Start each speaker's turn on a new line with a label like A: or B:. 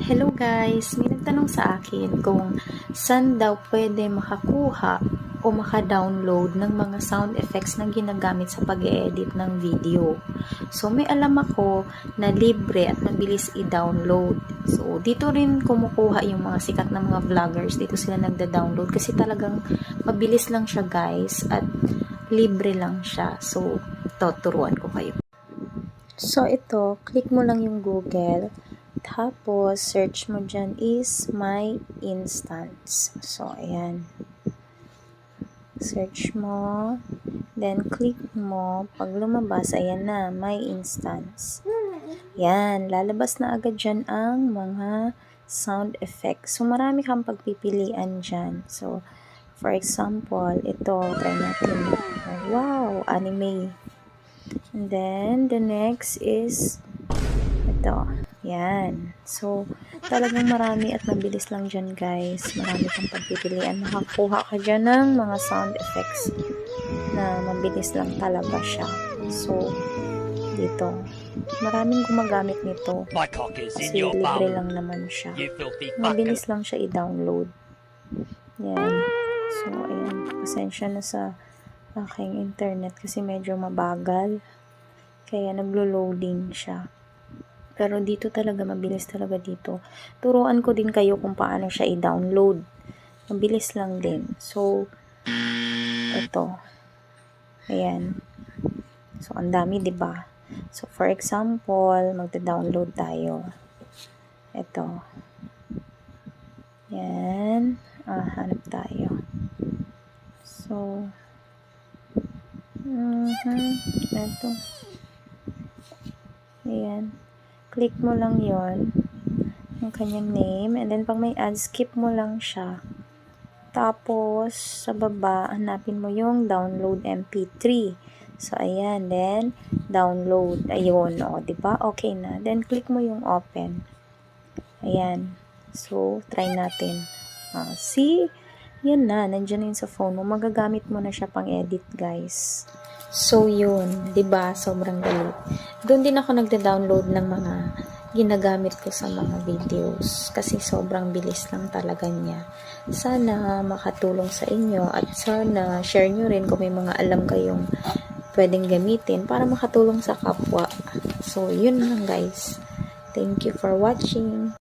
A: Hello guys! May nagtanong sa akin kung saan daw pwede makakuha o maka-download ng mga sound effects na ginagamit sa pag-edit ng video. So, may alam ako na libre at mabilis i-download. So, dito rin kumukuha yung mga sikat na mga vloggers. Dito sila nagda-download kasi talagang mabilis lang siya guys at libre lang siya. So, tuturuan ko kayo. So, ito, click mo lang yung Google. Tapos, search mo dyan is My Instance. So, ayan. Search mo. Then, click mo. Pag lumabas, ayan na, My Instance. Yan. Lalabas na agad dyan ang mga sound effects. So, marami kang pagpipilian dyan. So, for example, ito, try natin. Wow! Anime. And then, the next is ito. Yan. So, talagang marami at mabilis lang dyan, guys. Marami kang pagpipilian. Makakuha ka dyan ng mga sound effects na mabilis lang talaga siya. So, dito. Maraming gumagamit nito. Kasi libre lang naman siya. Mabilis lang siya i-download. Yan. So, ayan. Pasensya na sa aking internet kasi medyo mabagal. Kaya naglo-loading siya. Pero dito talaga, mabilis talaga dito. Turuan ko din kayo kung paano siya i-download. Mabilis lang din. So, ito. Ayan. So, ang dami, diba? So, for example, magda-download tayo. Ito. Yan. Hanap tayo. So, ito. Ayan. Click mo lang yon yung kanyang name. And then, pag may ad, skip mo lang siya. Tapos, sa baba, hanapin mo yung download MP3. So, ayan. Then, download. Ayun, o. Diba? Okay na. Then, click mo yung open. Ayan. So, try natin. See? Yan na. Nandiyan na yun sa phone mo. Magagamit mo na siya pang edit, guys. So, yun. Diba? Sobrang dali. Doon din ako nagda-download ng mga ginagamit ko sa mga videos. Kasi sobrang bilis lang talaga niya. Sana makatulong sa inyo at sana share nyo rin kung may mga alam kayong pwedeng gamitin para makatulong sa kapwa. So, yun lang guys. Thank you for watching.